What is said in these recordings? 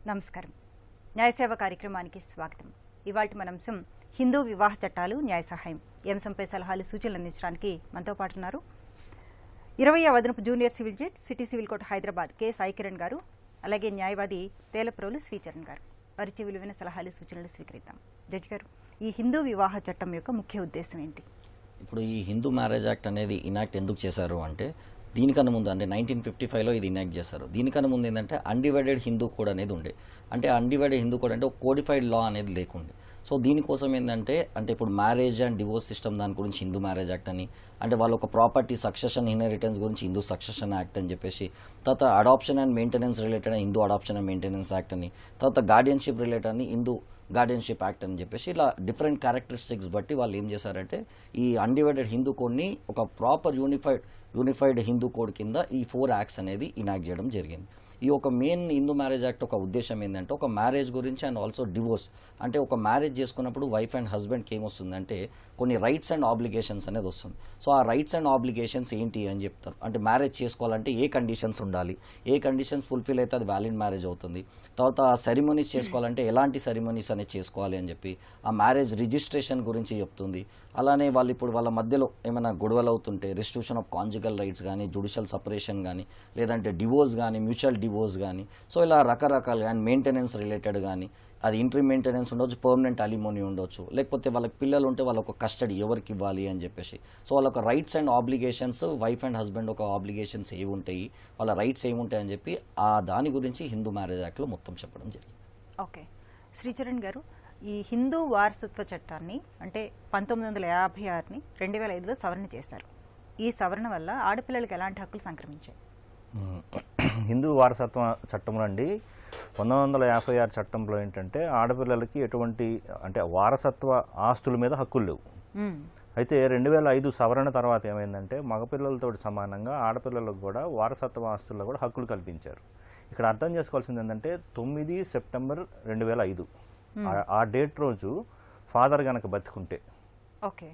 నమస్కారం. న్యాయసేవ కార్యక్రమానికి స్వాగతం. ఇవాల్టి మన అంశం హిందూ వివాహ చట్టాలు న్యాయ సహాయం. ఈ అంశంపై సలహాలు సూచనలు అందించడానికి మనతో పాటు ఉన్నారు 20వ అదనపు junior civil judge city civil court Hyderabad K Sai Kiran గారు, అలాగే న్యాయవాది తేలప్రోలు శ్రీచరణ్ గారు. వారిచే విలువైన సలహాలు సూచనలు స్వీకరిద్దాం. జడ్జి గారు, ఈ హిందూ వివాహ చట్టం యొక్క ముఖ్య ఉద్దేశం ఏంటి? ఇప్పుడు ఈ హిందూ మ్యారేజ్ యాక్ట్ అనేది ఇనాక్ట్ ఎందుకు చేశారు అంటే, దీనికన్నా ముందు అంటే 1955లో ఇది ఇనాక్ట్ చేశారు. దీనికన్నా ముందు ఏంటంటే అన్డివైడెడ్ హిందూ కోడ్ అనేది ఉండే. అంటే అన్డివైడెడ్ హిందూ కోడ్ అంటే ఒక కోడిఫైడ్ లా అనేది లేకుండే. సో దీనికోసం ఏంటంటే ఇప్పుడు మ్యారేజ్ అండ్ డివోర్స్ సిస్టమ్ దాని గురించి హిందూ మ్యారేజ్ యాక్ట్ అని, అంటే వాళ్ళ ఒక ప్రాపర్టీ సక్సెషన్ ఇన్హెరిటెన్స్ గురించి హిందూ సక్సెషన్ యాక్ట్ అని చెప్పేసి, తర్వాత adoption and maintenance related Hindu adoption and maintenance act అని, తర్వాత గార్డియన్షిప్ రిలేటెడ్ అని హిందూ గార్డియన్షిప్ యాక్ట్ అని చెప్పేసి, ఇలా డిఫరెంట్ క్యారెక్టరిస్టిక్స్ బట్టి వాళ్ళు ఏం చేశారంటే ఈ అన్డివైడెడ్ హిందూ కోడ్ని ఒక ప్రాపర్ యూనిఫైడ్ హిందూ కోడ్ కింద ఈ 4 యాక్ట్స్ అనేది ఇనాక్ట్ చేయడం జరిగింది. ఈ ఒక మెయిన్ హిందూ మ్యారేజ్ యాక్ట్ ఒక ఉద్దేశం ఏంటంటే ఒక మ్యారేజ్ గురించి అండ్ ఆల్సో డివోర్స్, అంటే ఒక మ్యారేజ్ చేసుకున్నప్పుడు వైఫ్ అండ్ హస్బెండ్కి ఏమొస్తుందంటే కొన్ని రైట్స్ అండ్ ఆబ్లిగేషన్స్ అనేది వస్తుంది. సో ఆ రైట్స్ అండ్ ఆబ్లిగేషన్స్ ఏంటి అని చెప్తారు. అంటే మ్యారేజ్ చేసుకోవాలంటే ఏ కండిషన్స్ ఉండాలి, ఏ కండిషన్స్ ఫుల్ఫిల్ అయితే అది వ్యాలిడ్ మ్యారేజ్ అవుతుంది. తర్వాత సెరిమనీస్ చేసుకోవాలంటే ఎలాంటి సెరిమనీస్ అనేది చేసుకోవాలి అని చెప్పి ఆ మ్యారేజ్ రిజిస్ట్రేషన్ గురించి చెప్తుంది. అలానే వాళ్ళు ఇప్పుడు వాళ్ళ మధ్యలో ఏమైనా గొడవలు అవుతుంటే రెస్టిట్యూషన్ ఆఫ్ కాంజుగల్ రైట్స్ కానీ, జ్యుడిషియల్ సపరేషన్ కానీ, లేదంటే డివోర్స్ కానీ, మ్యూచువల్ డివోర్స్ కానీ, సో ఇలా రకరకాలుగా అండ్ మెయింటెనెన్స్ రిలేటెడ్ కానీ, అది ఇంట్రీ మెయింటెనెన్స్ ఉండొచ్చు, పర్మనెంట్ అలిమోనీ ఉండొచ్చు, లేకపోతే వాళ్ళకి పిల్లలు ఉంటే వాళ్ళొక కస్టడీ ఎవరికి ఇవ్వాలి అని చెప్పేసి, సో వాళ్ళొక rights and obligations, wife and husband ఒక ఆబ్లిగేషన్స్ ఏవి ఉంటాయి, వాళ్ళ రైట్స్ ఏముంటాయి అని చెప్పి ఆ దాని గురించి హిందూ మ్యారేజ్ యాక్ట్లో మొత్తం చెప్పడం జరిగింది. ఓకే, శ్రీచరణ్ గారు, ఈ హిందూ వారసత్వ చట్టాన్ని అంటే 1956ని 2005లో సవరణ చేశారు. ఈ సవరణ వల్ల ఆడపిల్లలకు ఎలాంటి హక్కులు సంక్రమించాయి? హిందూ వారసత్వ చట్టం అండి 1956 చట్టంలో ఏంటంటే ఆడపిల్లలకి ఎటువంటి అంటే వారసత్వ ఆస్తుల మీద హక్కులు లేవు. అయితే 2005 సవరణ తర్వాత ఏమైందంటే మగపిల్లలతో సమానంగా ఆడపిల్లలకు కూడా వారసత్వ ఆస్తుల్లో కూడా హక్కులు కల్పించారు. ఇక్కడ అర్థం చేసుకోవాల్సింది ఏంటంటే 9 సెప్టెంబర్ 2005 ఆ డేట్ రోజు ఫాదర్ గనక బతికుంటే ఓకే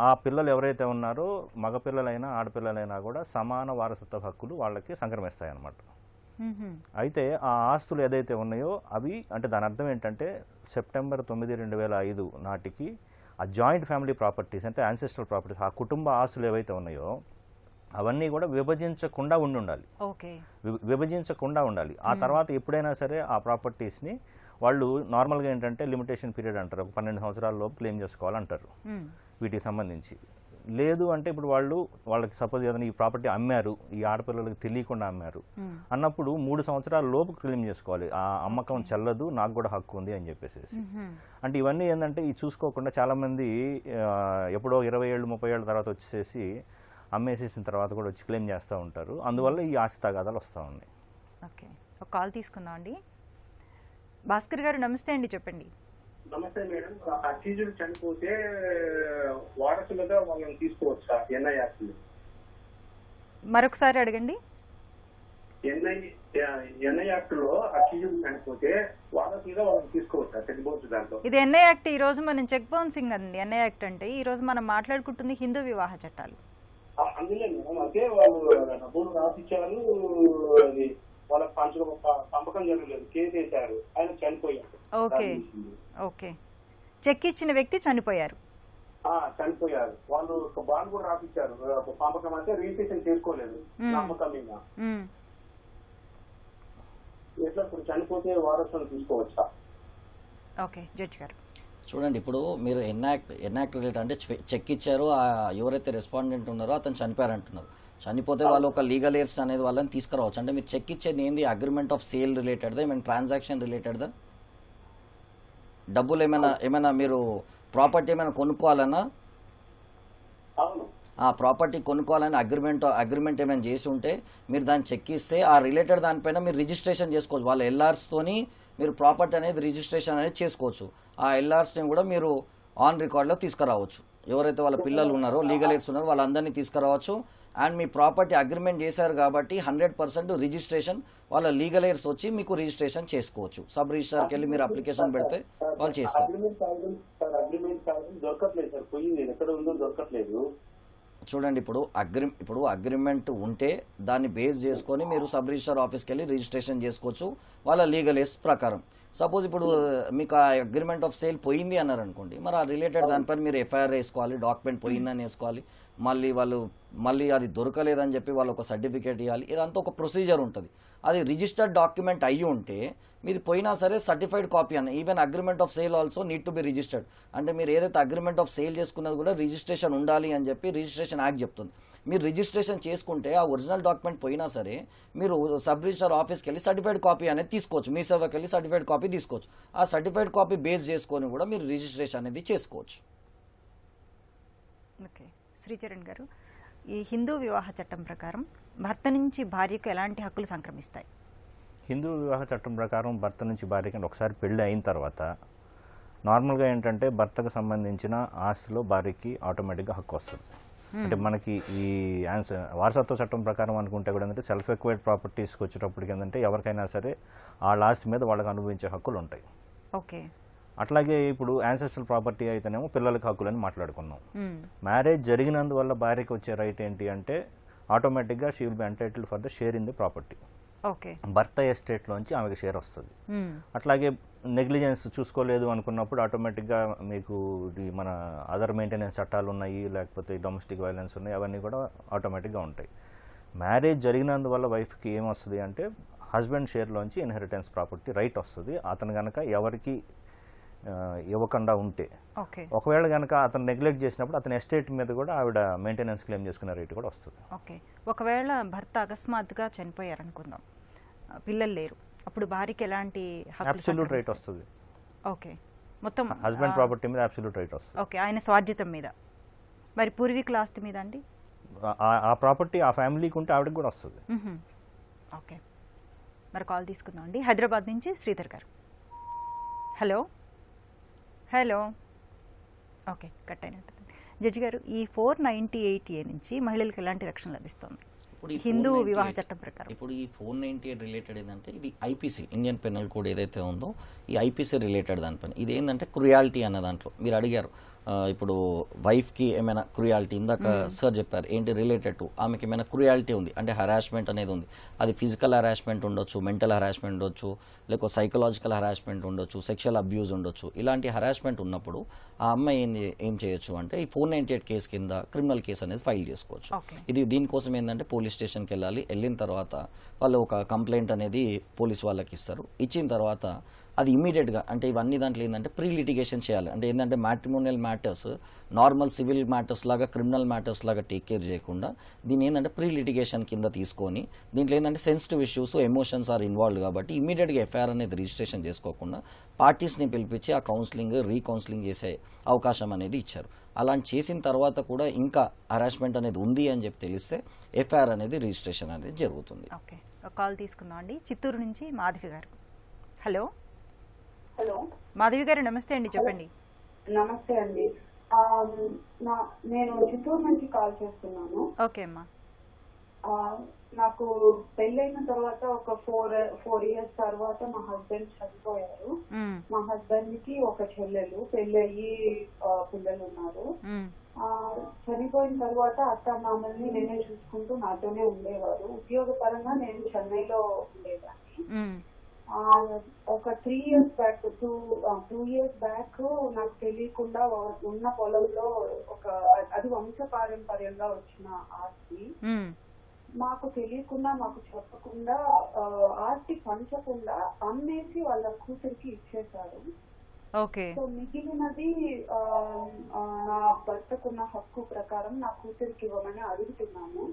ఆ పిల్లలు ఎవరైతే ఉన్నారో మగపిల్లలైనా ఆడపిల్లలైనా కూడా సమాన వారసత్వ హక్కులు వాళ్ళకి సంక్రమిస్తాయి అన్నమాట. అయితే ఆ ఆస్తులు ఏదైతే ఉన్నాయో అవి అంటే దాని అర్థం ఏంటంటే సెప్టెంబర్ 9, 2005 నాటికి ఆ జాయింట్ ఫ్యామిలీ ప్రాపర్టీస్ అంటే యాన్సెస్ట్రల్ ప్రాపర్టీస్, ఆ కుటుంబ ఆస్తులు ఏవైతే ఉన్నాయో అవన్నీ కూడా విభజించకుండా ఉండాలి. విభజించకుండా ఉండాలి. ఆ తర్వాత ఎప్పుడైనా సరే ఆ ప్రాపర్టీస్ని వాళ్ళు నార్మల్గా ఏంటంటే లిమిటేషన్ పీరియడ్ అంటారు, ఒక 12 సంవత్సరాల లోపు క్లెయిమ్ చేసుకోవాలంటారు. వీటికి సంబంధించి లేదు అంటే ఇప్పుడు వాళ్ళకి సపోజ్ ఏదైనా ఈ ప్రాపర్టీ అమ్మారు, ఈ ఆడపిల్లలకి తెలియకుండా అమ్మారు అన్నప్పుడు 3 సంవత్సరాల లోపు క్లెయిమ్ చేసుకోవాలి. ఆ అమ్మకం చెల్లదు, నాకు కూడా హక్కు ఉంది అని చెప్పేసి. అంటే ఇవన్నీ ఏంటంటే ఈ చూసుకోకుండా చాలామంది ఎప్పుడో 20 ఏళ్ళు 30 ఏళ్ళ తర్వాత వచ్చేసి అమ్మేసేసిన తర్వాత కూడా వచ్చి క్లెయిమ్ చేస్తూ ఉంటారు. అందువల్ల ఈ ఆస్తి తగాదాలు వస్తూ ఉన్నాయి. ఓకే, ఒక కాల్ తీసుకుందాం అండి. భాస్కర్ గారు నమస్తే అండి, చెప్పండి. నమస్తే మేడం. అక్యూజ్డ్ చనిపోతే వారసులుగా వాళ్ళని తీసుకోవచ్చా ఎన్ఐ యాక్ట్? మరొకసారి అడగండి. ఎన్ఐ యాక్ట్ లో అక్యూజ్డ్ చనిపోతే వారసులుగా వాళ్ళని తీసుకోవచ్చా? చెక్ దాంట్లో ఇది ఎన్ఐ యాక్ట్. ఈ రోజు మనం చెక్ బౌన్సింగ్ అండి ఎన్ఐ యాక్ట్ అంటే. ఈ రోజు మనం మాట్లాడుకుంటుంది హిందూ వివాహ చట్టాలు. అందులో మేడం అదే వాళ్ళు డబ్బులు రాసిచ్చారు, అది వాళ్ళకి పంపకం జరగలేదు, కేసు వేశారు, ఆయన చనిపోయారు. ఓకే ఓకే, చెక్ ఇచ్చిన వ్యక్తి చనిపోయారు. చనిపోయారు. వాళ్ళు బాండ్ కూడా రాసిచ్చారు, పంపకం అంటే రిజిస్ట్రేషన్ చేసుకోలేదు నమ్మకం మీద. ఎట్లా ఇప్పుడు చనిపోతే వారసులను తీసుకోవచ్చా? ఓకే జడ్జి గారు చూడండి, ఇప్పుడు మీరు ఎన్యాక్ట్ రిలేటెడ్ అంటే చెక్ ఇచ్చారు, ఎవరైతే రెస్పాండెంట్ ఉన్నారో అతను చనిపోయారంటున్నారు. చనిపోతే వాళ్ళు ఒక లీగల్ ఎయిర్స్ అనేది వాళ్ళని తీసుకురావచ్చు. అంటే మీరు చెక్ ఇచ్చేది ఏంది? అగ్రిమెంట్ ఆఫ్ సేల్ రిలేటెడ్దా, ఏమైనా ట్రాన్సాక్షన్ రిలేటెడ్దా, డబ్బులు ఏమైనా మీరు ప్రాపర్టీ ఏమైనా కొనుక్కోవాలన్నా, ఆ ప్రాపర్టీ కొనుక్కోవాలని అగ్రిమెంట్ ఏమైనా చేసి ఉంటే మీరు దాన్ని చెక్ ఇస్తే ఆ రిలేటెడ్ దానిపైన మీరు రిజిస్ట్రేషన్ చేసుకోవచ్చు. వాళ్ళ ఎల్ఆర్స్తోని మీరు ప్రాపర్టీ అనేది రిజిస్ట్రేషన్ అనేది చేసుకోవచ్చు. ఆ ఎల్ఆర్స్ని కూడా మీరు ఆన్ రికార్డ్లో తీసుకురావచ్చు. ఎవరైతే వాళ్ళ పిల్లలు ఉన్నారో లీగల్ ఎయిడ్స్ ఉన్నారో వాళ్ళందరినీ తీసుకురావచ్చు. అండ్ మీ ప్రాపర్టీ అగ్రిమెంట్ చేశారు కాబట్టి 100% రిజిస్ట్రేషన్ వాళ్ళ లీగల్ ఎయిడ్స్ వచ్చి మీకు రిజిస్ట్రేషన్ చేసుకోవచ్చు. సబ్ రిజిస్ట్రార్కి వెళ్ళి మీరు అప్లికేషన్ పెడితే వాళ్ళు చేస్తారు. చూడండి, ఇప్పుడు అగ్రిమెంట్ ఉంటే దాన్ని బేస్ చేసుకొని మీరు సబ్ రిజిస్టర్ ఆఫీస్కి వెళ్ళి రిజిస్ట్రేషన్ చేసుకోవచ్చు వాళ్ళ లీగల్ ఎస్ ప్రకారం. సపోజ్ ఇప్పుడు మీకు ఆ అగ్రిమెంట్ ఆఫ్ సేల్ పోయింది అన్నారు అనుకోండి, మరి ఆ రిలేటెడ్ దానిపైన మీరు ఎఫ్ఐఆర్ వేసుకోవాలి, డాక్యుమెంట్ పోయిందని వేసుకోవాలి, మళ్ళీ అది దొరకలేదని చెప్పి వాళ్ళు ఒక సర్టిఫికేట్ ఇవ్వాలి. ఇదంతా ఒక ప్రొసీజర్ ఉంటుంది. అది రిజిస్టర్డ్ డాక్యుమెంట్ అయ్యి ఉంటే మీది పోయినా సరే సర్టిఫైడ్ కాపీ అన్న, even agreement of sale also need to be registered. అంటే మీరు ఏదైతే అగ్రిమెంట్ ఆఫ్ సేల్ చేసుకున్నది కూడా రిజిస్ట్రేషన్ ఉండాలి అని చెప్పి రిజిస్ట్రేషన్ యాక్ట్ చెప్తుంది. మీరు రిజిస్ట్రేషన్ చేసుకుంటే ఆ ఒరిజినల్ డాక్యుమెంట్ పోయినా సరే మీరు సబ్ రిజిస్టర్ ఆఫీస్కి వెళ్ళి సర్టిఫైడ్ కాపీ అనేది తీసుకోవచ్చు, మీ సేవకి వెళ్ళి సర్టిఫైడ్ కాపీ తీసుకోవచ్చు. ఆ సర్టిఫైడ్ కాపీ బేస్ చేసుకొని కూడా మీరు రిజిస్ట్రేషన్ అనేది చేసుకోవచ్చు. ఓకే, శ్రీచరణ్ గారు, ఈ హిందూ వివాహ చట్టం ప్రకారం భర్త నుంచి భార్యకు ఎలాంటి హక్కులు సంక్రమిస్తాయి? హిందూ వివాహ చట్టం ప్రకారం భర్త నుంచి భార్యకి ఒకసారి పెళ్లి అయిన తర్వాత నార్మల్గా ఏంటంటే భర్తకు సంబంధించిన ఆస్తిలో భార్యకి ఆటోమేటిక్గా హక్కు వస్తుంది. అంటే మనకి ఈ వారసత్వ చట్టం ప్రకారం అనుకుంటే కూడా ఏంటంటే సెల్ఫ్ ఎక్వైర్డ్ ప్రాపర్టీస్కి వచ్చేటప్పటికి ఏంటంటే ఎవరికైనా సరే వాళ్ళ ఆస్తి మీద వాళ్ళకి అనుభవించే హక్కులు ఉంటాయి. ఓకే, అట్లాగే ఇప్పుడు యాన్సెస్ట్రల్ ప్రాపర్టీ అయితేనేమో పిల్లలకి హక్కులని మాట్లాడుకున్నాం. మ్యారేజ్ జరిగినందువల్ల భార్యకి వచ్చే రైట్ ఏంటి అంటే ఆటోమేటిక్గా she will be entitled for the share in the property. Okay, భర్త ఎస్టేట్లోంచి ఆమెకి షేర్ వస్తుంది. అట్లాగే నెగ్లిజెన్స్ చూసుకోలేదు అనుకున్నప్పుడు ఆటోమేటిక్గా మీకు మన అదర్ మెయింటెనెన్స్ చట్టాలు ఉన్నాయి, లేకపోతే డొమెస్టిక్ వైలెన్స్ ఉన్నాయి, అవన్నీ కూడా ఆటోమేటిక్గా ఉంటాయి. మ్యారేజ్ జరిగినందువల్ల వైఫ్కి ఏమొస్తుంది అంటే హస్బెండ్ షేర్లోంచి ఇన్హెరిటెన్స్ ప్రాపర్టీ రైట్ వస్తుంది. అతను కనుక ఎవరికి ఇవ్వకుండా ఉంటే, ఒకవేళ కనుక అతను నెగ్లెక్ట్ చేసినప్పుడు అతని ఎస్టేట్ మీద కూడా ఆవిడ మెయింటెనెన్స్ క్లెయిమ్ చేసుకునే రైట్ కూడా వస్తుంది. ఓకే, ఒకవేళ భర్త అకస్మాత్తుగా చనిపోయారు అనుకుందాం, పిల్లలు లేరు, అప్పుడు భార్యకి ఎలాంటి అబ్సల్యూట్ రైట్ వస్తుంది. ఓకే, మొత్తం హస్బెండ్ ప్రాపర్టీ మీద అబ్సల్యూట్ రైట్ వస్తుంది. ఓకే, ఆయన స్వార్జితం మీద. మరి పూర్వీకుల ఆస్తి మీద అండి? ఆ ప్రాపర్టీ ఆ ఫ్యామిలీకి ఉంటే ఆవిడకి కూడా వస్తుంది. ఓకే, మరి కాల్ తీసుకుందాం అండి. హైదరాబాద్ నుంచి శ్రీధర్ గారు. హలో హలో ఓకే, కట్ అయినట్టు. జడ్జి గారు, ఈ 498A నుంచి మహిళలకు ఎలాంటి రక్షణ లభిస్తుంది హిందూ వివాహ చట్టం ప్రకారం? ఇప్పుడు ఈ 498 రిలేటెడ్ ఏంటంటే ఇది ఐపీసీ, ఇండియన్ పెనల్ కోడ్ ఏదైతే ఉందో ఈ ఐపీసీ రిలేటెడ్ దానిపైన. ఇది ఏంటంటే క్రుయాలిటీ అన్న దాంట్లో మీరు అడిగారు, ఇప్పుడు వైఫ్కి ఏమైనా క్రుయాలిటీ, ఇందాక సార్ చెప్పారు ఏంటి రిలేటెడ్ టు ఆమెకి ఏమైనా క్రుయాలిటీ ఉంది అంటే హరాస్మెంట్ అనేది ఉంది. అది ఫిజికల్ హరాస్మెంట్ ఉండొచ్చు, మెంటల్ హరాస్మెంట్ ఉండొచ్చు, లేకపోతే సైకలాజికల్ హరాస్మెంట్ ఉండొచ్చు, సెక్షువల్ అబ్యూజ్ ఉండొచ్చు. ఇలాంటి హరాస్మెంట్ ఉన్నప్పుడు ఆ అమ్మాయి ఏం చేయొచ్చు అంటే ఈ 498 కేసు కింద క్రిమినల్ కేసు అనేది ఫైల్ చేసుకోవచ్చు. ఇది దీనికోసం ఏంటంటే పోలీస్ స్టేషన్కి వెళ్ళిన తర్వాత వాళ్ళు ఒక కంప్లైంట్ అనేది పోలీస్ వాళ్ళకి ఇస్తారు. ఇచ్చిన తర్వాత అది ఇమీడియట్గా అంటే ఇవన్నీ దాంట్లో ఏంటంటే ప్రీ లిటిగేషన్ చేయాలి. అంటే ఏంటంటే matrimonial matters normal civil matters లాగా క్రిమినల్ మ్యాటర్స్ లాగా టేక్ కేర్ చేయకుండా దీన్ని ఏంటంటే ప్రీ లిటిగేషన్ కింద తీసుకొని దీంట్లో ఏంటంటే sensitive issues, emotions are involved కాబట్టి ఇమీడియట్గా ఎఫ్ఐఆర్ అనేది రిజిస్ట్రేషన్ చేసుకోకుండా పార్టీస్ని పిలిపించి ఆ కౌన్సిలింగ్, రీకౌన్సిలింగ్ చేసే అవకాశం అనేది ఇచ్చారు. అలా చేసిన తర్వాత కూడా ఇంకా హరాస్మెంట్ అనేది ఉంది అని చెప్పి తెలిస్తే ఎఫ్ఐఆర్ అనేది రిజిస్ట్రేషన్ అనేది జరుగుతుంది. ఓకే, ఒక కాల్ తీసుకుందాం అండి. చిత్తూరు నుంచి మాధవి గారు. హలో హలో మాధవి గారు, నమస్తే అండి, చెప్పండి. నమస్తే అండి, నేను చిత్తూరు నుంచి కాల్ చేస్తున్నాను. ఓకే అమ్మా. నాకు పెళ్ళైన తర్వాత ఒక 4 years తర్వాత మా హస్బెండ్ చనిపోయారు. మా హస్బెండ్ కి ఒక చెల్లెలు, పెళ్ళయ్యి పిల్లలు ఉన్నారు. చనిపోయిన తర్వాత అత్త మామల్ని నేనే చూసుకుంటూ నాతోనే ఉండేవారు. ఉద్యోగపరంగా నేను చెన్నైలో ఉండేదాన్ని. ఒక 3 years బ్యాక్, 2 years బ్యాక్ నాకు తెలియకుండా ఉన్న పొలంలో అది వంశపారంపర్యంగా వచ్చిన ఆస్తి, మాకు తెలియకుండా మాకు చెప్పకుండా ఆస్తి పంచకుండా అమ్మేసి వాళ్ళ కూతురికి ఇచ్చేశారు. సో మిగిలినది నా భర్తకున్న హక్కు ప్రకారం నా కూతురికి ఇవ్వమని అడుగుతున్నాను.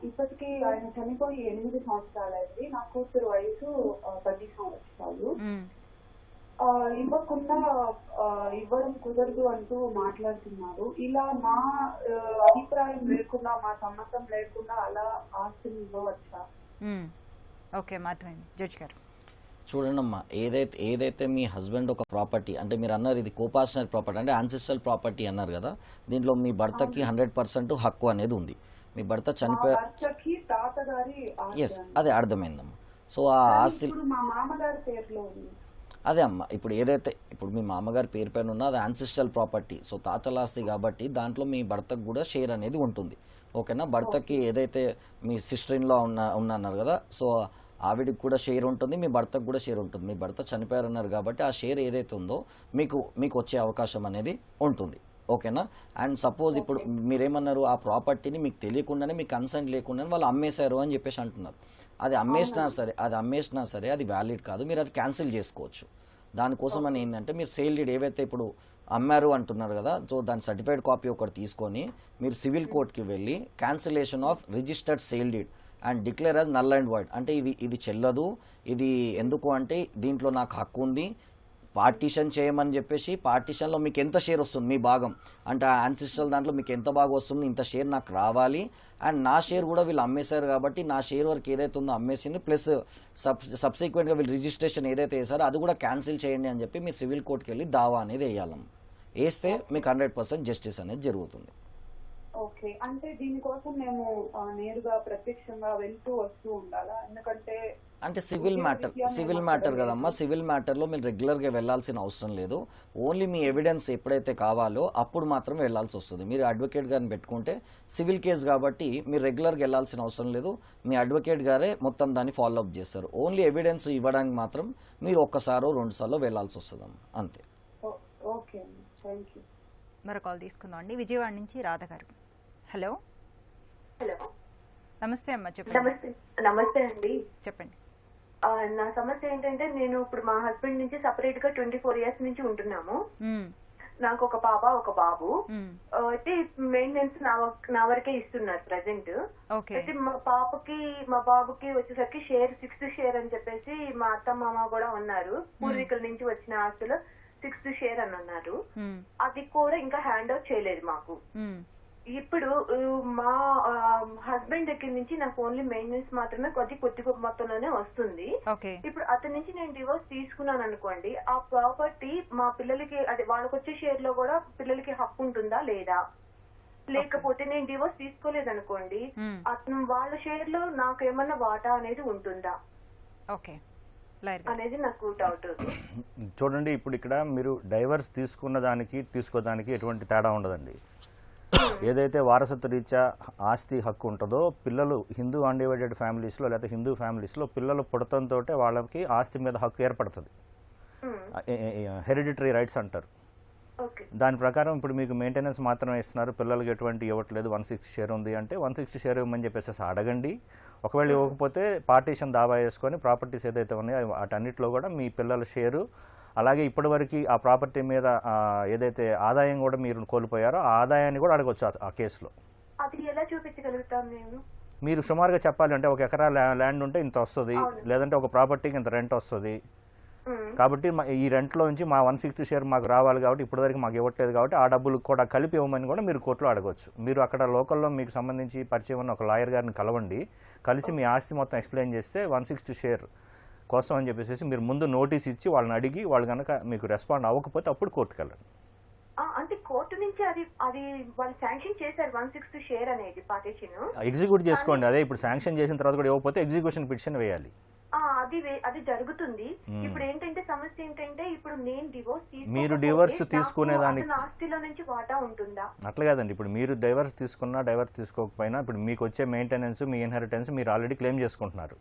ఇప్పటికీ ఆయన చనిపోయి 8 సంవత్సరాలైంది. నా కూతురు వయసు 10 సంవత్సరాలు. ఇవ్వకుండా ఇవ్వడం కుదరదు అంటూ మాట్లాడుతున్నారు. ఇలా మా అభిప్రాయం లేకుండా, మా సమ్మతం లేకుండా అలా ఆస్తిని ఇవ్వవచ్చా? ఓకే, మాత్రమైంది జడ్జి గారు. చూడండమ్మా, ఏదైతే మీ హస్బెండ్ ఒక ప్రాపర్టీ అంటే మీరు అన్నారు ఇది కోపాషనల్ ప్రాపర్టీ అంటే యాన్సెస్ట్రల్ ప్రాపర్టీ అన్నారు కదా, దీంట్లో మీ భర్తకి 100% హక్కు అనేది ఉంది. మీ భర్త చనిపోయా, ఎస్ అదే అర్థమైందమ్మా. సో ఆ ఆస్తి మా మామగారి పేరులో ఉంది. అదే అమ్మ, ఇప్పుడు ఏదైతే ఇప్పుడు మీ మామగారి పేరు పైన ఉన్న అది యాన్సిస్ట్రల్ ప్రాపర్టీ, సో తాతల ఆస్తి కాబట్టి దాంట్లో మీ భర్తకు కూడా షేర్ అనేది ఉంటుంది. ఓకేనా? భర్తకి ఏదైతే మీ సిస్టర్ ఇన్ లా ఉన్నారు కదా, సో ఆవిడికి కూడా షేర్ ఉంటుంది, మీ భర్తకు కూడా షేర్ ఉంటుంది. మీ భర్త చనిపోయారన్నారు కాబట్టి ఆ షేర్ ఏదైతే ఉందో మీకు వచ్చే అవకాశం అనేది ఉంటుంది. ఓకేనా? అండ్ సపోజ్ ఇప్పుడు మీరేమన్నారు, ఆ ప్రాపర్టీని మీకు తెలియకుండానే, మీకు కన్సెంట్ లేకుండానే వాళ్ళు అమ్మేశారు అని చెప్పేసి అంటున్నారు. అది అమ్మేసినా సరే అది వ్యాలిడ్ కాదు, మీరు అది క్యాన్సిల్ చేసుకోవచ్చు. దానికోసం అని ఏంటంటే మీరు సేల్ డీడ్ ఏవైతే ఇప్పుడు అమ్మారు అంటున్నారు కదా, సో దాని సర్టిఫైడ్ కాపీ ఒకటి తీసుకొని మీరు సివిల్ కోర్ట్కి వెళ్ళి cancellation of registered sale deed and declare as null and void, అంటే ఇది చెల్లదు, ఇది ఎందుకు అంటే దీంట్లో నాకు హక్కు ఉంది, పార్టీషన్ చేయమని చెప్పేసి పార్టీషన్లో మీకు ఎంత షేర్ వస్తుంది మీ భాగం, అంటే ఆ యాన్సిస్ట్రల్ దాంట్లో మీకు ఎంత బాగా వస్తుంది, ఇంత షేర్ నాకు రావాలి, అండ్ నా షేర్ కూడా వీళ్ళు అమ్మేశారు కాబట్టి నా షేర్ వరకు ఏదైతే ఉందో అమ్మేసింది, ప్లస్ సబ్సిక్వెంట్గా వీళ్ళు రిజిస్ట్రేషన్ ఏదైతే వేసారో అది కూడా క్యాన్సిల్ చేయండి అని చెప్పి మీరు సివిల్ కోర్టుకి వెళ్ళి దావా అనేది వేయాలమ్మ. వేస్తే మీకు 100% జస్టిస్ అనేది జరుగుతుంది. ఓకే, అంటే దీనికోసం మేము నేరుగా ప్రత్యక్షంగా వెళ్తూ వస్తూ ఉండాలా? ఎందుకంటే అంటే సివిల్ మ్యాటర్ కదమ్మా, సివిల్ మ్యాటర్లో మీరు రెగ్యులర్గా వెళ్ళాల్సిన అవసరం లేదు. ఓన్లీ మీ ఎవిడెన్స్ ఎప్పుడైతే కావాలో అప్పుడు మాత్రం వెళ్ళాల్సి వస్తుంది. మీరు అడ్వకేట్ గారిని పెట్టుకుంటే సివిల్ కేసు కాబట్టి మీరు రెగ్యులర్గా వెళ్ళాల్సిన అవసరం లేదు, మీ అడ్వకేట్ గారే మొత్తం దాన్ని ఫాలో అప్ చేస్తారు. ఓన్లీ ఎవిడెన్స్ ఇవ్వడానికి మాత్రం మీరు ఒక్కసారో 2 సార్లు వెళ్ళాల్సి వస్తుందమ్మా, అంతే. Okay, thank you. మరో కాల్ తీసుకుందాం అండి. విజయవాడ నుంచి రాధ గారు. హలో. హలో, నమస్తే అమ్మ, చెప్పండి. నమస్తే అండి. చెప్పండి. నా సమస్య ఏంటంటే, నేను ఇప్పుడు మా హస్బెండ్ నుంచి సపరేట్ గా 24 years నుంచి ఉంటున్నాము. నాకు ఒక పాప ఒక బాబు. అయితే మెయింటెనెన్స్ నా వరకే ఇస్తున్నారు ప్రెసెంట్. అయితే మా బాబుకి వచ్చేసరికి షేర్ 6th షేర్ అని చెప్పేసి మా అత్త మామ కూడా ఉన్నారు. పూర్వీకుల నుంచి వచ్చిన ఆస్తులు 6th షేర్ అని అన్నారు. అది కూడా ఇంకా హ్యాండ్ ఓవర్ చేయలేదు మాకు. ఇప్పుడు మా హస్బెండ్ దగ్గర నుంచి నాకు ఓన్లీ మెయింటెనెన్స్ మాత్రమే కొద్ది మొత్తంలోనే వస్తుంది. ఇప్పుడు అతని నుంచి నేను డివోర్స్ తీసుకున్నాను అనుకోండి, ఆ ప్రాపర్టీ మా పిల్లలకి, అదే వాళ్ళకి వచ్చే షేర్ లో కూడా పిల్లలకి హక్కు ఉంటుందా లేదా? లేకపోతే నేను డివోర్స్ తీసుకోలేదు అనుకోండి, అతను వాళ్ళ షేర్ లో నాకు ఏమన్నా వాటా అనేది ఉంటుందా అనేది నాకు డౌట్. చూడండి, ఇప్పుడు ఇక్కడ మీరు డైవర్స్ తీసుకున్న దానికి తీసుకోదానికి ఎటువంటి తేడా ఉండదండి. ఏదైతే వారసత్వ రీత్యా ఆస్తి హక్కు ఉంటుందో, పిల్లలు హిందూ అన్డివైడెడ్ ఫ్యామిలీస్లో లేదా హిందూ ఫ్యామిలీస్లో పిల్లలు పుడతంతో వాళ్ళకి ఆస్తి మీద హక్కు ఏర్పడుతుంది. హెరిడిటరీ రైట్స్ అంటారు. దాని ప్రకారం ఇప్పుడు మీకు మెయింటెనెన్స్ మాత్రమే ఇస్తున్నారు, పిల్లలకి ఎటువంటి ఇవ్వట్లేదు. 1/6 షేర్ ఉంది అంటే 1/6 షేర్ ఇవ్వమని చెప్పేసి అడగండి. ఒకవేళ ఇవ్వకపోతే పార్టీషన్ దావా వేసుకొని ప్రాపర్టీస్ ఏదైతే ఉన్నాయో వాటన్నిటిలో కూడా మీ పిల్లల షేరు, అలాగే ఇప్పటివరకు ఆ ప్రాపర్టీ మీద ఏదైతే ఆదాయం కూడా మీరు కోల్పోయారో ఆ ఆదాయాన్ని కూడా అడగవచ్చు ఆ కేసులో. అది ఎలా చూపించగలుగుతాం మేము? మీరు సుమారుగా చెప్పాలి అంటే 1 ఎకరా ల్యాండ్ ఉంటే ఇంత వస్తుంది, లేదంటే ఒక ప్రాపర్టీకి ఇంత రెంట్ వస్తుంది, కాబట్టి ఈ రెంట్లో నుంచి మా 1/6 షేర్ మాకు రావాలి కాబట్టి ఇప్పటివరకు మాకు ఇవ్వట్లేదు కాబట్టి ఆ డబ్బులు కూడా కలిపి ఇవ్వమని కూడా మీరు కోర్టులో అడగవచ్చు. మీరు అక్కడ లోకల్లో మీకు సంబంధించి పరిచయం ఉన్న ఒక లాయర్ గారిని కలవండి, కలిసి మీ ఆస్తి మొత్తం ఎక్స్ప్లెయిన్ చేస్తే 1/6 షేర్ కోసం అని చెప్పేసి మీరు ముందు నోటీస్ ఇచ్చి వాళ్ళని అడిగి, వాళ్ళు కనుక మీకు రెస్పాండ్ అవ్వకపోతే అప్పుడు కోర్టుకు వెళ్ళండి. అంటే కోర్టు నుంచి అది వాళ్ళు శాంక్షన్ చేశారు 1/6 షేర్ అనేది పార్టీషన్ ఎగ్జిక్యూట్ చేసుకోండి. అదే ఇప్పుడు శాంక్షన్ చేసిన తర్వాత కూడా ఇవ్వకపోతే ఎగ్జిక్యూషన్ పిటిషన్ వేయాలి. అది జరుగుతుంది. ఇప్పుడు ఏంటంటే సమస్య ఏంటంటే, ఇప్పుడు నేను మీరు డివోర్స్ తీసుకునేదానికి ఆస్తిలో నుంచి వాటా ఉంటుందా? అట్లా కాదండి, ఇప్పుడు మీరు డైవర్స్ తీసుకున్నా డైవర్స్ తీసుకోకపోయినా ఇప్పుడు మీకు వచ్చే మెయింటెనెన్స్, మీ ఇన్హెరిటెన్స్ మీరు ఆల్రెడీ క్లెయిమ్ చేసుకుంటున్నారు.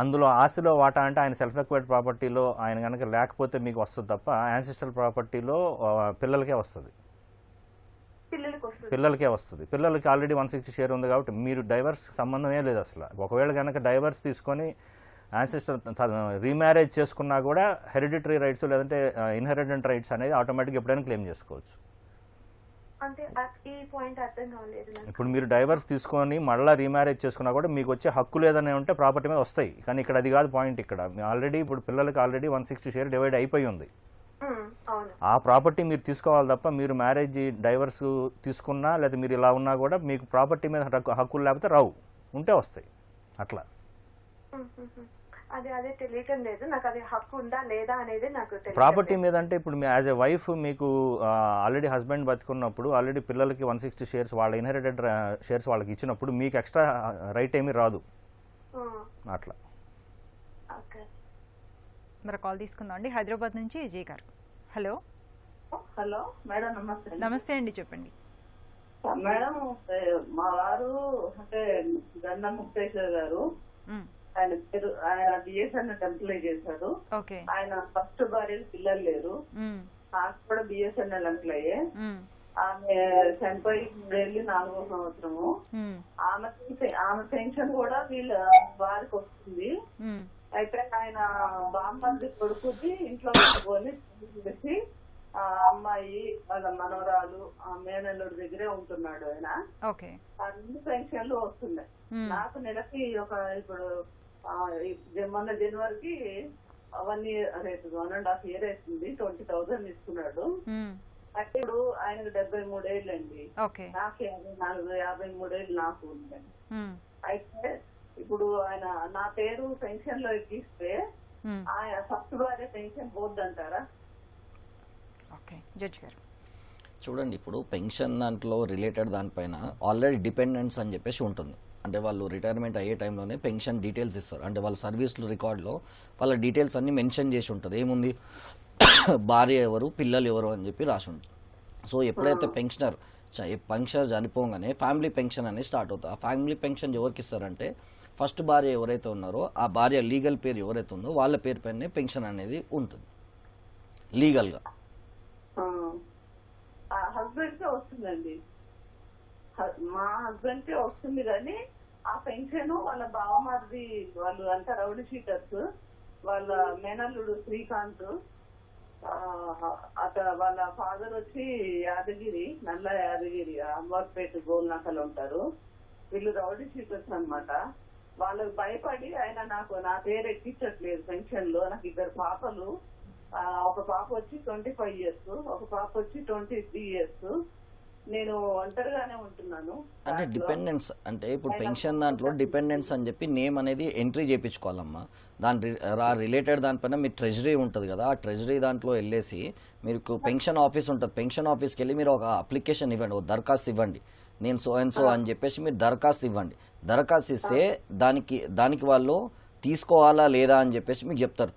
అందులో ఆస్తిలో వాటా అంటే ఆయన సెల్ఫ్ ఎక్వైర్డ్ ప్రాపర్టీలో ఆయన కనుక లేకపోతే మీకు వస్తుంది తప్ప, యాన్సిస్ట్రల్ ప్రాపర్టీలో పిల్లలకే వస్తుంది. పిల్లలకే వస్తుంది. పిల్లలకి ఆల్రెడీ 1/6 షేర్ ఉంది కాబట్టి మీరు డైవర్స్ సంబంధమే లేదు అసలు. ఒకవేళ కనుక డైవర్స్ తీసుకొని యాన్సిస్టర్ రీమ్యారేజ్ చేసుకున్నా కూడా హెరిడిటరీ రైట్స్ లేదంటే ఇన్హెరిటెంట్ రైట్స్ అనేది ఆటోమేటిక్గా ఎప్పుడైనా క్లెయిమ్ చేసుకోవచ్చు. ఇప్పుడు మీరు డైవర్స్ తీసుకొని మళ్ళీ రీమ్యారేజ్ చేసుకున్నా కూడా మీకు వచ్చే హక్కు లేదని ఉంటే ప్రాపర్టీ మీద వస్తాయి, కానీ ఇక్కడ అది కాదు పాయింట్. ఇక్కడ ఆల్రెడీ ఇప్పుడు పిల్లలకి ఆల్రెడీ 1/6 షేర్ డివైడ్ అయిపోయి ఉంది. ఆ ప్రాపర్టీ మీరు తీసుకోవాలి తప్ప మీరు మ్యారేజ్ డైవర్స్ తీసుకున్నా లేదా మీరు ఇలా ఉన్నా కూడా మీకు ప్రాపర్టీ మీద హక్కులు లేకపోతే రావు, ఉంటే వస్తాయి అట్లా. అదే తెలియటం లేదు నాకు, అది హక్కు ఉందా లేదా అనేది నాకు ప్రాపర్టీ మీద. అంటే ఇప్పుడు యాజ్ ఎ వైఫ్ మీకు ఆల్రెడీ హస్బెండ్ బతుకున్నప్పుడు ఆల్రెడీ పిల్లలకి 1/6 షేర్స్ వాళ్ళ ఇన్హెరిటెడ్ షేర్స్ వాళ్ళకి ఇచ్చినప్పుడు మీకు ఎక్స్ట్రా రైట్ ఏమీ రాదు అట్లా. మరి కాల్ తీసుకుందాం అండి. హైదరాబాద్ నుంచి విజయ్ గారు. హలో హలో మేడం, నమస్తే. నమస్తే అండి, చెప్పండి. మేడం, మా వారు అంటే గంధ ముక్తేశ్వర్ గారు, ఆయన పేరు, ఆయన బిఎస్ఎన్ఎల్ ఎంప్లాయ్ చేశారు. ఓకే. ఆయన ఫస్ట్ భార్యలు పిల్లలు లేరు, నాకు కూడా బిఎస్ఎన్ఎల్ ఎంప్లాయే. ఆమె చనిపోయి 4వ సంవత్సరము. ఆమె పెన్షన్ కూడా వీళ్ళ వారికి వస్తుంది. అయితే ఆయన బామ్మది కొడుకుది ఇంట్లో పెట్టుకొని చేసి ఆ అమ్మాయి వాళ్ళ మనవరాలు ఆ మేనల్లుడి దగ్గరే ఉంటున్నాడు ఆయన. అన్ని పెన్షన్లు వస్తున్నాయి. నాకు నెలకి ఇప్పుడు మొన్న జనవరికి 1 year, రేపు 1.5 years అవుతుంది, 20,000 ఇస్తున్నాడు. అయితే ఇప్పుడు ఆయనకు 73 ఏళ్ళండి, నాకు 53 ఏళ్ళు నాకు ఉన్నాయి. అయితే ఇప్పుడు ఆయన నా పేరు పెన్షన్ లో ఎక్కిస్తే ఆయన ఫస్ట్ భార్య పెన్షన్ పోద్దంటారా? ఓకే జడ్జి గారు చూడండి, ఇప్పుడు పెన్షన్ దాంట్లో రిలేటెడ్ దానిపైన ఆల్రెడీ డిపెండెన్స్ అని చెప్పేసి ఉంటుంది. అంటే వాళ్ళు రిటైర్మెంట్ అయ్యే టైంలోనే పెన్షన్ డీటెయిల్స్ ఇస్తారు. అంటే వాళ్ళ సర్వీస్లు రికార్డులో వాళ్ళ డీటెయిల్స్ అన్ని మెన్షన్ చేసి ఉంటుంది. ఏముంది, భార్య ఎవరు, పిల్లలు ఎవరు అని చెప్పి రాసి ఉంటుంది. సో ఎప్పుడైతే పెన్షనర్ చనిపోగానే ఫ్యామిలీ పెన్షన్ అనేది స్టార్ట్ అవుతుంది. ఆ ఫ్యామిలీ పెన్షన్ ఎవరికి ఇస్తారంటే ఫస్ట్ భార్య ఎవరైతే ఉన్నారో ఆ భార్య లీగల్ పేరు ఎవరైతే ఉందో వాళ్ళ పేరు పైనే పెన్షన్ అనేది ఉంటుంది లీగల్గా. హస్బెండ్ కే వస్తుందండి, మా హస్బెండ్ కే వస్తుంది. కానీ ఆ పెన్షన్ వాళ్ళ బావమరిది వాళ్ళు అంతా రౌడీ షీటర్స్, వాళ్ళ మేనల్లుడు శ్రీకాంత్, వాళ్ళ ఫాదర్ వచ్చి యాదగిరి, నల్ల యాదగిరి, అమ్మవారిపేట గోల్నాకలు ఉంటారు. వీళ్ళు రౌడీ షీటర్స్ అన్నమాట. వాళ్ళకి భయపడి ఆయన నా పేరు ఎక్కించట్లేదు పెన్షన్ లో. నాకు 2 పాపలు, ఒక పాప వచ్చి 25 years, ఒక పాప వచ్చి 23 years. నేను ఒంటరిగానే ఉంటున్నాను. అంటే డిపెండెన్స్ అంటే ఇప్పుడు పెన్షన్ దాంట్లో డిపెండెన్స్ అని చెప్పి నేమ్ అనేది ఎంట్రీ చేయించుకోవాలమ్మా. దాని రిలేటెడ్ దానిపైన మీ ట్రెజరీ ఉంటుంది కదా, ఆ ట్రెజరీ దాంట్లో వెళ్ళేసి మీకు పెన్షన్ ఆఫీస్ ఉంటుంది. పెన్షన్ ఆఫీస్కి వెళ్ళి మీరు ఒక అప్లికేషన్ ఇవ్వండి, ఒక దరఖాస్తు ఇవ్వండి. నేను సో అండ్ సో అని చెప్పేసి మీరు దరఖాస్తు ఇవ్వండి. దరఖాస్తు ఇస్తే దానికి వాళ్ళు తీసుకోవాలా లేదా అని చెప్పేసి మీకు చెప్తారు.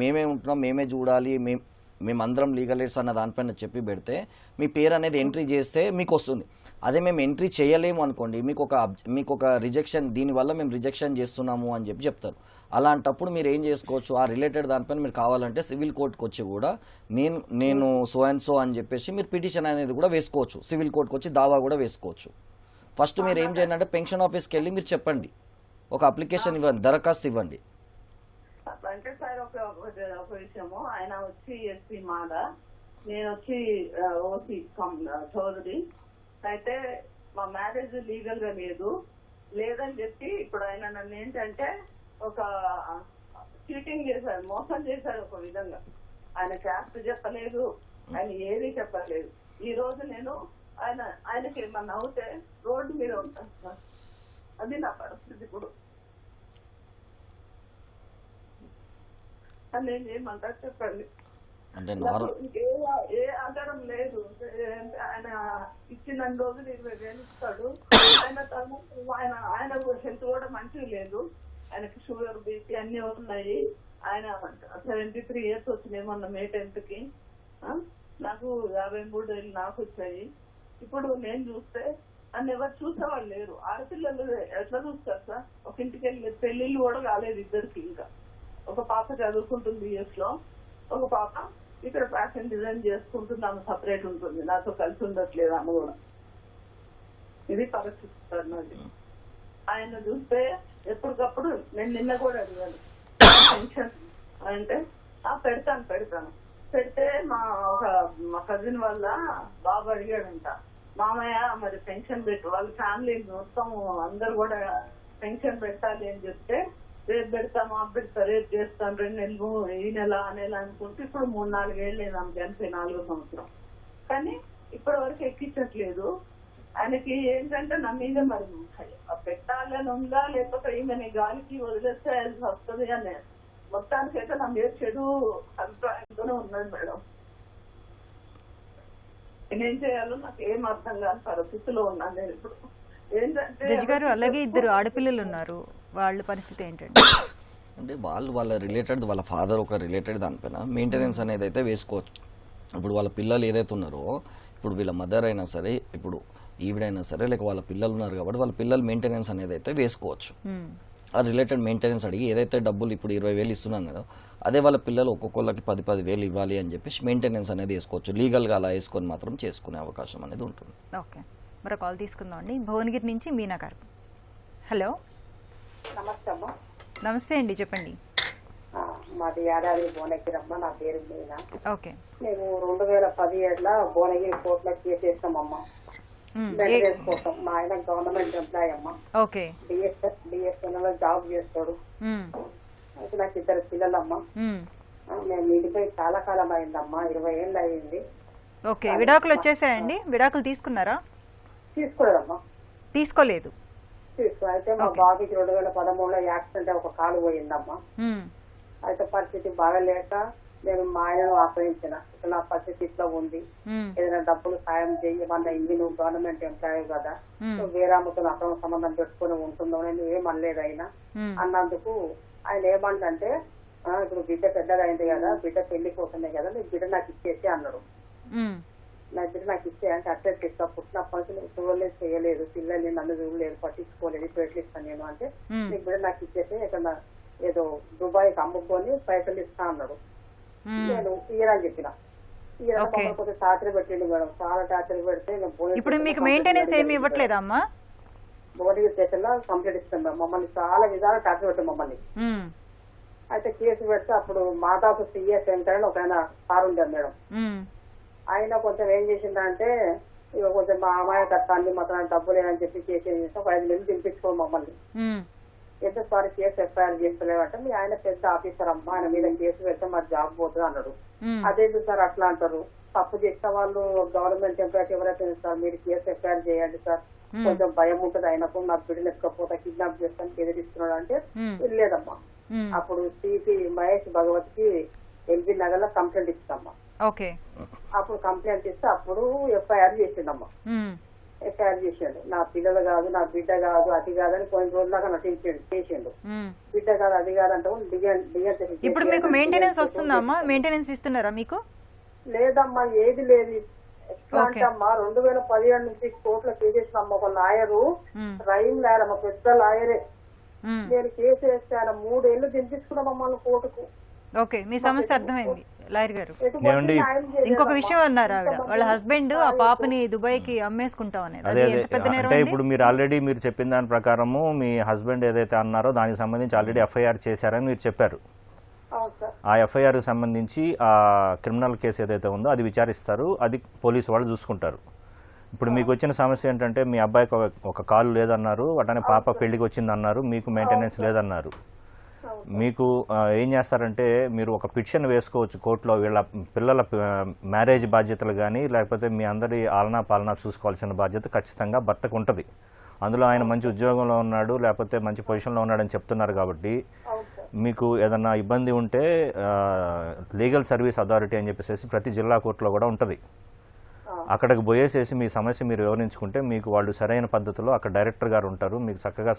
మేమే ఉంటున్నాం, మేమే చూడాలి, మేమందరం లీగల్ ఎయిడ్స్ అన్న దానిపైన చెప్పి పెడితే మీ పేరు అనేది ఎంట్రీ చేస్తే మీకు వస్తుంది. అదే మేము ఎంట్రీ చేయలేము అనుకోండి, మీకు ఒక రిజెక్షన్, దీనివల్ల మేము రిజెక్షన్ చేస్తున్నాము అని చెప్పి చెప్తారు. అలాంటప్పుడు మీరు ఏం చేసుకోవచ్చు, ఆ రిలేటెడ్ దానిపైన మీరు కావాలంటే సివిల్ కోర్టుకు వచ్చి కూడా నేను సో అండ్ సో అని చెప్పేసి మీరు పిటిషన్ అనేది కూడా వేసుకోవచ్చు. సివిల్ కోర్టుకు వచ్చి దావా కూడా వేసుకోవచ్చు. ఫస్ట్ మీరు ఏం చేయాలంటే పెన్షన్ ఆఫీస్కి వెళ్ళి మీరు చెప్పండి, ఒక అప్లికేషన్ ఇవ్వండి, దరఖాస్తు ఇవ్వండి. అంటే సార్ ఒక విషయము, ఆయన వచ్చి ఎస్పీ మాద, నేను వచ్చి ఓసీ చౌదరి. అయితే మా మ్యారేజ్ లీగల్ గా లేదని చెప్పి ఇప్పుడు ఆయన నన్ను ఏంటంటే ఒక చీటింగ్ చేశారు, మోసం చేశారు ఒక విధంగా. ఆయన క్యాస్ట్ చెప్పలేదు, ఆయన ఏది చెప్పలేదు. ఈ రోజు నేను ఆయనకి ఏమన్నా అవుతే రోడ్డు మీద ఉంటాను సార్. అది నా పరిస్థితి. ఇప్పుడు నేను ఏమంటారు చెప్పండి. ఏ ఆధారం లేదు. ఆయన ఇచ్చిన రోజులు 20,000 ఇస్తాడు. ఆయన హెల్త్ కూడా మంచిగా లేదు. ఆయనకి షుగర్, బీపీ అన్ని ఉన్నాయి. ఆయన 73 years వచ్చినాయి మొన్న May 10th కి. నాకు 53 ఏళ్ళు నాకు వచ్చాయి. ఇప్పుడు నేను చూస్తే నన్ను ఎవరు చూసేవాళ్ళు లేరు. ఆడపిల్లలు ఎట్లా చూస్తారు సార్? ఒక ఇంటికి వెళ్ళి పెళ్లిళ్ళు కూడా కాలేదు ఇద్దరికి. ఇంకా ఒక పాప చదువుకుంటుంది US లో, ఒక పాప ఇక్కడ ఫ్యాషన్ డిజైన్ చేసుకుంటుంది. ఆమె సపరేట్ ఉంటుంది, నాతో కలిసి ఉండట్లేదు ఆమె కూడా. ఇది పరిస్థితి సార్ నాది. ఆయన చూస్తే ఎప్పటికప్పుడు నేను నిన్న కూడా అడిగాను పెన్షన్ అంటే పెడతాను పెడితే మా కజిన్ వాళ్ళ బాబు అడిగాడంట, మామయ్య మరి పెన్షన్ పెట్టు, వాళ్ళ ఫ్యామిలీ మొత్తం అందరు కూడా పెన్షన్ పెట్టాలి అని చెప్తే, రేపు పెడతాము రేపు చేస్తాను 2 నెలలు ఈ నెల ఆ నెల అనుకుంటే ఇప్పుడు 3-4 ఏళ్ళు నేను ఆమె 84వ సంవత్సరం. కానీ ఇప్పటి వరకు ఎక్కించట్లేదు. ఆయనకి ఏంటంటే నా మీద మరి పెట్టాలని ఉందా లేకపోతే ఈమెని గాలికి వదిలేస్తే అది వస్తుంది అని మొత్తానికైతే నా మీద చెడు అభిప్రాయంతోనే ఉన్నాడు మేడం. నేనేం చేయాలో నాకు ఏం అర్థం కాని పరిస్థితిలో ఉన్నాను నేను ఇప్పుడు. ఏంటంటే జడ్జి గారు, అలాగే 2 ఆడపిల్లలు ఉన్నారు, వాళ్ళ పరిస్థితి ఏంటంటే? అంటే వాళ్ళ రిలేటెడ్ వాళ్ళ ఫాదర్ ఒక రిలేటెడ్ దానిపైన మెయింటెనెన్స్ అనేది అయితే వేసుకోవచ్చు. ఇప్పుడు వాళ్ళ పిల్లలు ఏదైతే ఉన్నారో, ఇప్పుడు వీళ్ళ మదర్ అయినా సరే, ఇప్పుడు ఈవిడైనా సరే, లేక వాళ్ళ పిల్లలు ఉన్నారు కాబట్టి వాళ్ళ పిల్లల మెయింటెనెన్స్ అనేది అయితే వేసుకోవచ్చు. ఆ రిలేటెడ్ మెయింటెనెన్స్ అడిగి ఏదైతే డబ్బులు ఇప్పుడు 20,000 ఇస్తున్నాను కదా, అదే వాళ్ళ పిల్లలు ఒక్కొక్కళ్ళకి 10,000 ఇవ్వాలి అని చెప్పేసి మెయింటెనెన్స్ అనేది వేసుకోవచ్చు. లీగల్గా అలా వేసుకొని మాత్రం చేసుకునే అవకాశం అనేది ఉంటుంది. ఓకే, మరో కాల్ తీసుకుందాం అండి. భువనగిరి నుంచి మీనా గారు. హలో, నమస్తే అమ్మా. నమస్తే అండి, చెప్పండి. మాది యాదాద్రి భువనగిరి అమ్మ, నా పేరు మీనా. ఓకే, మేము 2017లో భువనగిరి కోర్టులో కేసు వేస్తామమ్మా, మెయింటెనెన్స్ కోసం. మా ఆయన గవర్నమెంట్ ఎంప్లాయ్ అమ్మా. ఓకే, డిఎస్ఎన్ఎల్ జాబ్ చేస్తాడు. అయితే నాకు 2 పిల్లలమ్మా. మేము విడిపోయి చాలా కాలం అయిందమ్మా, 20 ఏళ్ళు అయింది. ఓకే, విడాకులు వచ్చేసాయండి? విడాకులు తీసుకున్నారా? తీసుకోలేదమ్మా. తీసుకోలేదు. అయితే మా బాబుకి 2013లో యాక్సిడెంట్ ఒక కాలు పోయిందమ్మా. అయితే పరిస్థితి బాగాలేక నేను మా ఆయనను ఆశ్రయించిన, ఇట్లా నా పరిస్థితి ఇట్లా ఉంది, ఏదైనా డబ్బులు సాయం చేయమన్నా, ఇది నువ్వు గవర్నమెంట్ ఎంప్లాయ్ కదా, నువ్వు వేరే అమ్మతో అక్రమ సంబంధం పెట్టుకుని ఉంటుందో, నేను ఏమనలేదు ఆయన అన్నందుకు. ఆయన ఏమంటే, ఇప్పుడు బిడ్డ పెద్దగా అయింది కదా, బిడ్డ పెళ్లి కోసమే కదా, నీ బిడ్డ నాకు ఇచ్చేసి అన్నాడు. నా బిడ్డ నాకు ఇచ్చే అంటే అట్లే ఇస్తా, పుట్టినప్పటి నుంచి నువ్వు చూడలేదు, చేయలేదు, పిల్లల్ని నన్ను చూడలేదు, పట్టించుకోలేదు, పెట్లు ఇస్తాను నేను అంటే, నీ బిడ్డ నాకు ఇచ్చేసి ఇక్కడ ఏదో దుబాయ్కి అమ్ముకొని పైసలు ఇస్తా అన్నాడు. నేను ఇయ్యనని చెప్పిన. కొంచెం టార్చర్ పెట్టిండు మేడం, చాలా టార్చర్ పెడితే ఇప్పుడు మీకు మెయింటెనెన్స్ ఏమి ఇవ్వట్లేదా అమ్మా? భువనగిరి స్టేషన్ లో కంప్లైంట్ ఇస్తాం మేడం. మమ్మల్ని చాలా విధాలు టార్చర్ పెట్టాం మమ్మల్ని. అయితే కేసు పెడితే అప్పుడు మాదాపు సిఎస్ వెంకటని ఒక ఆయన సార్ ఉండారు మేడం. ఆయన కొంచెం ఏం చేసిందంటే, ఇక కొంచెం మా అమ్మాయి కట్టాలి, మాత్రం డబ్బు లేదని చెప్పి కేసు ఏం చేస్తాం, 5 నెలలు దింపించుకోండి మమ్మల్ని. ఎంత సారి కేసు ఎఫ్ఐఆర్ చేస్తలేవంటే, మీ ఆయన పెద్ద ఆఫీసర్ అమ్మా, ఆయన మీద కేసు పెడితే మరి జాబ్ పోతుంది అన్నాడు. అదేంటి సార్ అట్లా అంటారు, తప్పు చేసిన వాళ్ళు గవర్నమెంట్ ఎంప్లాయ్ ఎవరైతే సార్ మీరు కేసు ఎఫ్ఐఆర్ చేయండి సార్, కొంచెం భయం ఉంటుంది అయినప్పుడు, నా బిడ్డలు ఎక్కకపోతే కిడ్నాప్ చేస్తాను బెదిరిస్తున్నాడు అంటే లేదమ్మా. అప్పుడు సిపి మహేష్ భగవత్కి ఎల్బీ నగర్ లో కంప్లైంట్ ఇస్తామ్మా. ఓకే, అప్పుడు కంప్లైంట్ ఇస్తే అప్పుడు ఎఫ్ఐఆర్ చేసిండమ్మా. ఎఫ్ఐఆర్ చేసిండు, నా పిల్లలు కాదు, నా బిడ్డ కాదు, అది కాదని కొన్ని రోజులాగా నటించాడు, చేసిండు. బిడ్డ కాదు, అది కాదంటే ఇప్పుడు మీకు మెయింటెనెన్స్ వస్తుందమ్మా? మెయింటెనెన్స్ ఇస్తున్నారా మీకు? లేదమ్మా, ఏది లేదు. ఎట్లా అంటే అమ్మా, 2017 నుంచి కోర్టులో కేసేసినమ్మా. ఒక లాయరు, రైమ్ లాయర్ అమ్మ, పెద్ద లాయరే. నేను కేసు వేస్తే ఆయన 3 ఏళ్ళు దింపించుకున్నామమ్మా కోర్టుకు. ఓకే, మీ సమస్య అర్థమైంది లాయర్ గారు. ఇంకొక విషయం అన్నారు, ఆవిడ వాళ్ళ హస్బెండ్ ఆ పాపని దుబాయ్కి అమ్మేసుకుంటాం అనేది. అంటే ఇప్పుడు మీరు ఆల్రెడీ మీరు చెప్పిన దాని ప్రకారము మీ హస్బెండ్ ఏదైతే అన్నారో దానికి సంబంధించి ఆల్రెడీ ఎఫ్ఐఆర్ చేశారని మీరు చెప్పారు. ఆ ఎఫ్ఐఆర్కి సంబంధించి ఆ క్రిమినల్ కేసు ఏదైతే ఉందో అది విచారిస్తారు, అది పోలీసు వాళ్ళు చూసుకుంటారు. ఇప్పుడు మీకు వచ్చిన సమస్య ఏంటంటే, మీ అబ్బాయికి ఒక కాలు లేదన్నారు, అటనే పాప పెళ్లికి వచ్చింది అన్నారు, మీకు మెయింటెనెన్స్ లేదన్నారు. మీకు ఏం చేస్తారంటే, మీరు ఒక పిటిషన్ వేసుకోవచ్చు కోర్టులో, వీళ్ళ పిల్లల మ్యారేజ్ బాధ్యతలు కానీ, లేకపోతే మీ అందరి ఆలనా పాలనా చూసుకోవాల్సిన బాధ్యత ఖచ్చితంగా భర్తకు ఉంటుంది. అందులో ఆయన మంచి ఉద్యోగంలో ఉన్నాడు, లేకపోతే మంచి పొజిషన్లో ఉన్నాడని చెప్తున్నారు కాబట్టి, మీకు ఏదన్నా ఇబ్బంది ఉంటే లీగల్ సర్వీస్ అథారిటీ అని చెప్పేసి ప్రతి జిల్లా కోర్టులో కూడా ఉంటుంది. అక్కడికి పోయేసేసి మీ సమస్య మీరు వివరించుకుంటే, మీకు వాళ్ళు సరైన పద్ధతిలో అక్కడ డైరెక్టర్ గారు ఉంటారు, మీకు చక్కగా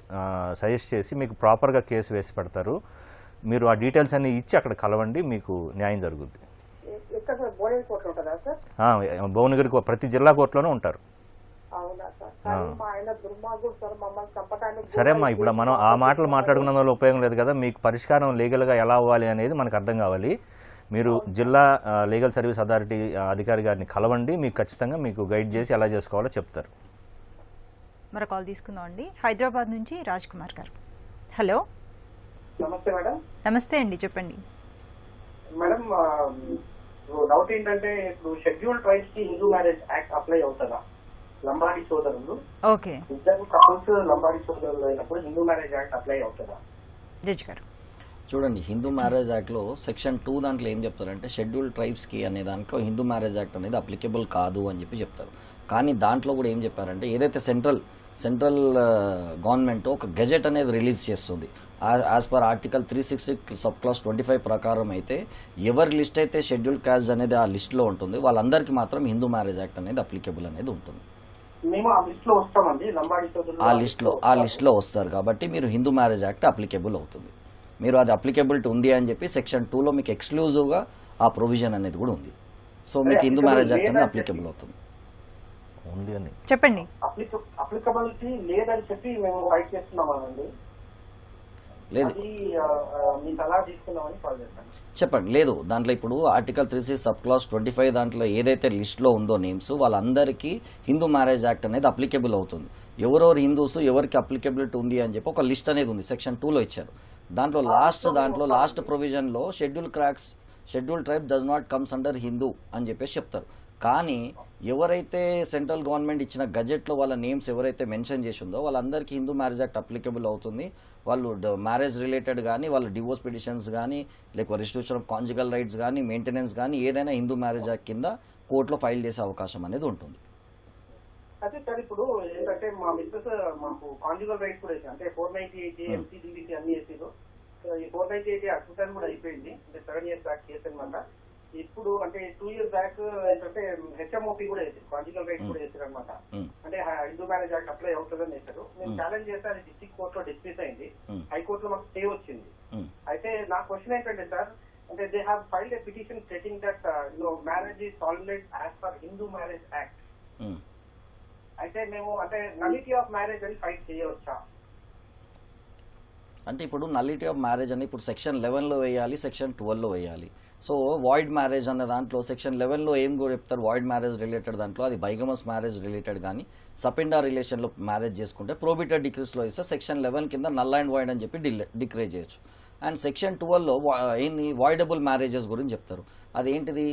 సజెస్ట్ చేసి మీకు ప్రాపర్గా కేసు వేసి పెడతారు. మీరు ఆ డీటెయిల్స్ అన్ని ఇచ్చి అక్కడ కలవండి, మీకు న్యాయం జరుగుద్ది. భువనగిరి ప్రతి జిల్లా కోర్టులోనే ఉంటారు. సరే అమ్మా, ఇప్పుడు మనం ఆ మాటలు మాట్లాడుకున్న వల్ల ఉపయోగం లేదు కదా. మీకు పరిష్కారం లీగల్గా ఎలా అవ్వాలి అనేది మనకు అర్థం కావాలి. మీరు జిల్లా లీగల్ సర్వీస్ అథారిటీ అధికారి గారిని కలవండి, మీకు ఖచ్చితంగా మీకు గైడ్ చేసి ఎలా చేసుకోవాలో చెప్తారు. మరో కాల్ తీసుకుందాం అండి. హైదరాబాద్ నుంచి రాజ్ కుమార్ గారు. హలో, నమస్తే మేడం. నమస్తే అండి, చెప్పండి. మేడం, డౌట్ ఏంటంటే, ఇప్పుడు షెడ్యూల్ ట్రైబ్స్ కి హిందూ మ్యారేజ్ యాక్ట్ అప్లై అవుతుందా? లంబాడి సోదరులు, ఓకే, ఇద్దరు కపుల్స్ లంబాడి సోదరులు అయినప్పుడు హిందూ మ్యారేజ్ యాక్ట్ అప్లై అవుతుందా? జడ్జి గారు చూడండి, హిందూ మ్యారేజ్ యాక్ట్లో సెక్షన్ 2 దాంట్లో ఏం చెప్తారంటే, షెడ్యూల్ ట్రైబ్స్కి అనే దాంట్లో హిందూ మ్యారేజ్ యాక్ట్ అనేది అప్లికేబుల్ కాదు అని చెప్పి చెప్తారు. కానీ దాంట్లో కూడా ఏం చెప్పారంటే, ఏదైతే సెంట్రల్ గవర్నమెంట్ ఒక గెజెట్ అనేది రిలీజ్ చేస్తుంది, as per article 366 sub class 25 ప్రకారం అయితే ఎవరి లిస్ట్ అయితే షెడ్యూల్ క్యాస్ట్ అనేది ఆ లిస్ట్లో ఉంటుంది, వాళ్ళందరికీ మాత్రం హిందూ మ్యారేజ్ యాక్ట్ అనేది అప్లికేబుల్ అనేది ఉంటుంది. మేము ఆ లిస్ట్లో వస్తామండి, లంబాడి సోదరులు ఆ లిస్ట్లో వస్తారు కాబట్టి మీరు హిందూ మ్యారేజ్ యాక్ట్ అప్లికేబుల్ అవుతుంది. మీరు అది అప్లికేబిలిటీ ఉంది అని చెప్పి సెక్షన్ 2లో మీకు ఎక్స్క్లూజివ్గా ఆ ప్రొవిజన్ అనేది కూడా ఉంది. సో మీకు హిందూ మ్యారేజ్ యాక్ట్ అనేది అప్లికేబుల్ అవుతుంది. ఉంది అని చెప్పండి. అప్లికబిలిటీ లేదని చెప్పి మేము ఫైట్ చేస్తున్నామండి. లేదు మీకు అలా తీసుకున్నామని కాల్ చేస్తాను. చెప్పండి. లేదు, దాంట్లో ఇప్పుడు ఆర్టికల్ 3C సబ్ క్లాస్ 25 దాంట్లో ఏదైతే లిస్ట్లో ఉందో నేమ్స్ వాళ్ళందరికీ హిందూ మ్యారేజ్ యాక్ట్ అనేది అప్లికేబుల్ అవుతుంది. ఎవరెవరు హిందూస్ ఎవరికి అప్లికేబిలిటీ ఉంది అని చెప్పి ఒక లిస్ట్ అనేది ఉంది, సెక్షన్ 2లో ఇచ్చారు. దాంట్లో లాస్ట్ ప్రొవిజన్లో schedule tribe does not comes under Hindu అని చెప్పేసి చెప్తారు. కానీ ఎవరైతే సెంట్రల్ గవర్నమెంట్ ఇచ్చిన గజెట్లో వాళ్ళ నేమ్స్ ఎవరైతే మెన్షన్ చేసి ఉందో వాళ్ళందరికీ హిందూ మ్యారేజ్ యాక్ట్ అప్లికేబుల్ అవుతుంది. వాళ్ళు మ్యారేజ్ రిలేటెడ్ కానీ వాళ్ళ డివోర్స్ పిటిషన్స్ కానీ లేకపోతే రిజిస్ట్రేషన్ ఆఫ్ కాంజుగల్ రైట్స్ కానీ మెయింటెనెన్స్ కానీ ఏదైనా హిందూ మ్యారేజ్ యాక్ట్ కింద కోర్టులో ఫైల్ చేసే అవకాశం అనేది ఉంటుంది. అదే సార్, ఇప్పుడు ఏంటంటే మా మిస్సెస్ మాకు కాంజుగల్ రైట్స్ కూడా వేసారు. అంటే 498 ఎంసీడీసీ అన్ని వేసారు. ఈ 498 అడ్మిషన్ కూడా అయిపోయింది. అంటే 7 years బ్యాక్ కేసు అనమాట. ఇప్పుడు అంటే 2 years బ్యాక్ ఏంటంటే హెచ్ఎంఓపీ కూడా వేసారు, కాంజుగల్ రైట్స్ కూడా వేసారు అనమాట. అంటే హిందూ మ్యారేజ్ యాక్ట్ అప్లై అవుతుందని వేశారు. మేము ఛాలెంజ్ చేస్తే అది డిస్ట్రిక్ట్ కోర్టులో డిస్మిస్ అయింది. హైకోర్టులో మాకు స్టే వచ్చింది. అయితే నా క్వశ్చన్ ఏంటంటే సార్, అంటే they have filed a petition stating that marriage is solid as per Hindu marriage act. అయితే మేము అంటే నలిటీ ఆఫ్ మ్యారేజ్ అని ఫైట్ చేయవచ్చా? అంటే ఇప్పుడు నలిటీ ఆఫ్ మ్యారేజ్ అని ఇప్పుడు సెక్షన్ 11లో వేయాలి, సెక్షన్ 12లో వేయాలి. సో వాయిడ్ మ్యారేజ్ అన్న దాంట్లో సెక్షన్ 11లో ఏం కూడా చెప్తారు, వాయిడ్ మ్యారేజ్ రిలేటెడ్ దాంట్లో అది బైగమస్ మ్యారేజ్ రిలేటెడ్ కానీ సపెండా రిలేషన్లో మ్యారేజ్ చేసుకుంటే ప్రోబిటెడ్ డిక్రీస్లో ఇస్తే సెక్షన్ 11 కింద నల్ అండ్ వాయిడ్ అని చెప్పి డిక్రేజ్ చేయొచ్చు. అండ్ సెక్షన్ 12లో ఏంది వాయిడబుల్ మ్యారేజెస్ గురించి చెప్తారు. అదేంటిది,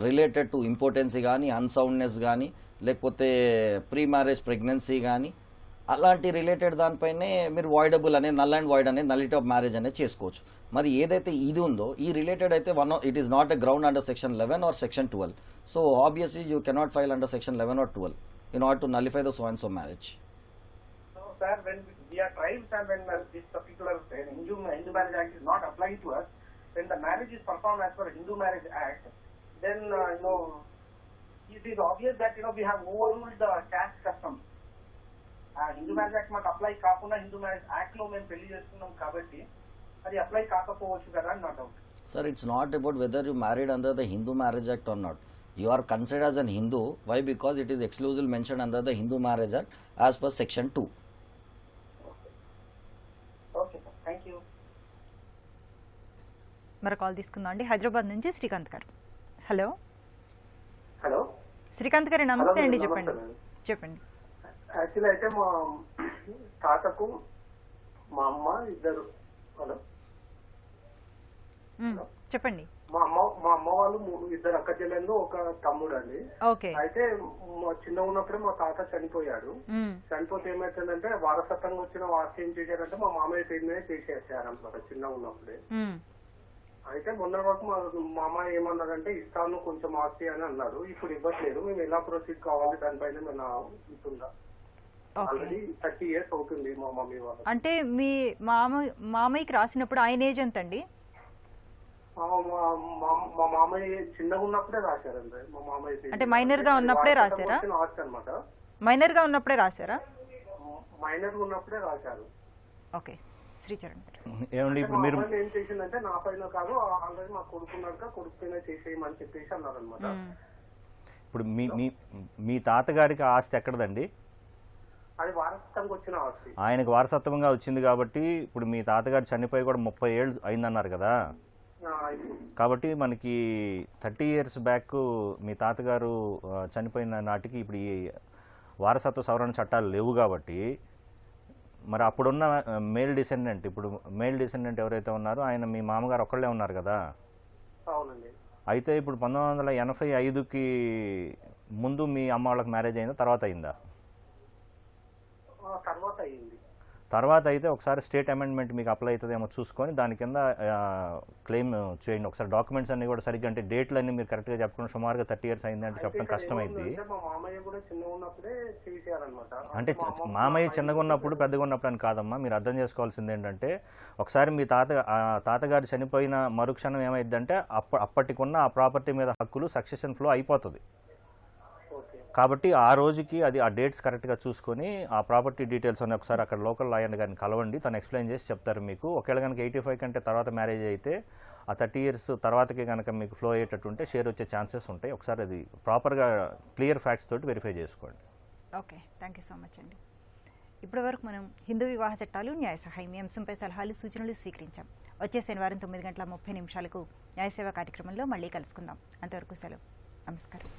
రిలేటెడ్ టు ఇంపార్టెన్సీ కానీ అన్సౌండ్నెస్ కానీ లేకపోతే ప్రీ మ్యారేజ్ ప్రెగ్నెన్సీ కానీ అలాంటి రిలేటెడ్ దానిపైనే మీరు వాయిడబుల్ అనే నల్ అండ్ వాయిడ్ అనేది నలిటీ ఆఫ్ మ్యారేజ్ అనేది చేసుకోవచ్చు. మరి ఏదైతే ఇది ఉందో ఈ రిలేటెడ్ అయితే it is not a ground under section 11 or section 12. So obviously you cannot file under section 11 or 12 in order to nullify the so and so marriage. So sir, when we are tribes and when this particular Hindu Marriage Act is not applying to us, when the marriage is performed as per Hindu Marriage Act, then it is obvious that we have overruled the caste custom. Hindu marriage act మాకు apply కాకుండా Hindu marriage act లో మేము పెళ్లి చేస్తున్నాం కాబట్టి అది apply కాకపోవచ్చు కదా అని నా doubt. Sir, it's not about whether you married under the Hindu Marriage Act or not. You are considered as an Hindu. Why? Because it is exclusively mentioned under the Hindu Marriage Act as per section 2. Okay sir, thank you. మరో call తీసుకుందాం అండి. హైదరాబాద్ నుంచి శ్రీకాంత్ గారు. Hello hello Srikanth గారు, నమస్తే అండి. చెప్పండి. Actually అయితే మా తాతకు మా అమ్మ ఇద్దరు. హలో చెప్పండి. మా అమ్మ వాళ్ళు ఇద్దరు అక్క చెల్లెళ్ళు ఒక తమ్ముడు అండి. అయితే చిన్న ఉన్నప్పుడే మా తాత చనిపోయాడు. చనిపోతే ఏమైతుందంటే వారసత్వంగా వచ్చిన ఆస్తి ఏం చేశారంటే మా మామయ్య పేరు మీద చేసేసారనమాట చిన్న ఉన్నప్పుడే. అయితే మొన్న వరకు మా మామయ్య ఏమన్నారంటే ఇస్తాను కొంచెం ఆస్తి అని అన్నారు. ఇప్పుడు ఇవ్వట్లేదు. మేము ఎలా ప్రొసీడ్ కావాలి దానిపైన మేము ఇస్తుందా? ఆల్రెడీ 30 years అవుతుంది మా మమ్మీ వాళ్ళు. అంటే మీ మామయ్యకి రాసినప్పుడు ఆయన ఏజ్ ఎంత అండి? మా మామయ్య చిన్నగా ఉన్నప్పుడే రాశారండి. మా మామయ్య అంటే మైనర్ గా ఉన్నప్పుడే రాశారా? అనమాట. మైనర్ గా ఉన్నప్పుడే రాశారా? మైనర్ గా ఉన్నప్పుడే రాశారు. ఓకే, శ్రీచరణ్ గారు ఏమండి ఇప్పుడు మీరు ఏం చేసిందంటే నా పైన కాదు ఆల్రెడీ మా కొడుకున్నాక కొడుకు పైన చేసేయమని చెప్పేసి అన్నారనమాట. ఇప్పుడు మీ తాతగారికి ఆస్తి ఎక్కడదండి? అది వారసత్వంగా వచ్చిన ఆస్తి. ఆయనకు వారసత్వంగా వచ్చింది కాబట్టి ఇప్పుడు మీ తాతగారు చనిపోయి కూడా 30 ఏళ్ళు అయిందన్నారు కదా. కాబట్టి మనకి 30 years బ్యాక్ మీ తాతగారు చనిపోయిన నాటికి ఇప్పుడు ఈ వారసత్వ సవరణ చట్టాలు లేవు కాబట్టి మరి అప్పుడున్న మేల్ డిసెండెంట్ ఎవరైతే ఉన్నారో ఆయన మీ మామగారు ఒక్కళ్ళే ఉన్నారు కదా. అవునండి. అయితే ఇప్పుడు 1985కి ముందు మీ అమ్మ వాళ్ళకి మ్యారేజ్ అయిందా, తర్వాత అయిందా? తర్వాత అయితే ఒకసారి స్టేట్ అమెండ్మెంట్ మీకు అప్లై అవుతుందేమో చూసుకొని దాని కింద క్లెయిమ్ చేయండి. ఒకసారి డాక్యుమెంట్స్ అన్ని కూడా సరిగ్గా అంటే డేట్లు అన్ని మీరు కరెక్ట్గా చెప్పుకుని సుమారుగా 30 years అయింది అంటే చెప్పడం కష్టమైంది. అంటే మామయ్య చిన్నగా ఉన్నప్పుడు పెద్దగా ఉన్నప్పుడు అని కాదమ్మా, మీరు అర్థం చేసుకోవాల్సింది ఏంటంటే ఒకసారి మీ తాతగారు చనిపోయిన మరుక్షణం ఏమైందంటే అప్పటికున్న ఆ ప్రాపర్టీ మీద హక్కులు సక్సెషన్ ఫ్లో అయిపోతుంది. కాబట్టి ఆ రోజుకి అది ఆ డేట్స్ కరెక్ట్గా చూసుకొని ఆ ప్రాపర్టీ డీటెయిల్స్ అని ఒకసారి అక్కడ లోకల్ లాయర్ గారిని కలవండి, తను ఎక్స్ప్లెయిన్ చేసి చెప్తారు మీకు. ఒకవేళ కనుక 85 కంటే తర్వాత మ్యారేజ్ అయితే ఆ 30 years తర్వాతకి కనుక మీకు ఫ్లో అయ్యేటట్టు ఉంటే షేర్ వచ్చే ఛాన్సెస్ ఉంటాయి. ఒకసారి అది ప్రాపర్గా క్లియర్ ఫ్యాక్ట్స్ తోటి వెరిఫై చేసుకోండి. Okay, thank you so much అండి. ఇప్పటివరకు మనం హిందూ వివాహ చట్టాలు న్యాయ సహాయం ఈ అంశంపై సలహాలు సూచనలు స్వీకరించాం. వచ్చే శనివారం 9 గంటల 30 నిమిషాలకు న్యాయ సేవ కార్యక్రమంలో మళ్ళీ కలుసుకుందాం. అంతవరకు సెలవు. నమస్కారం.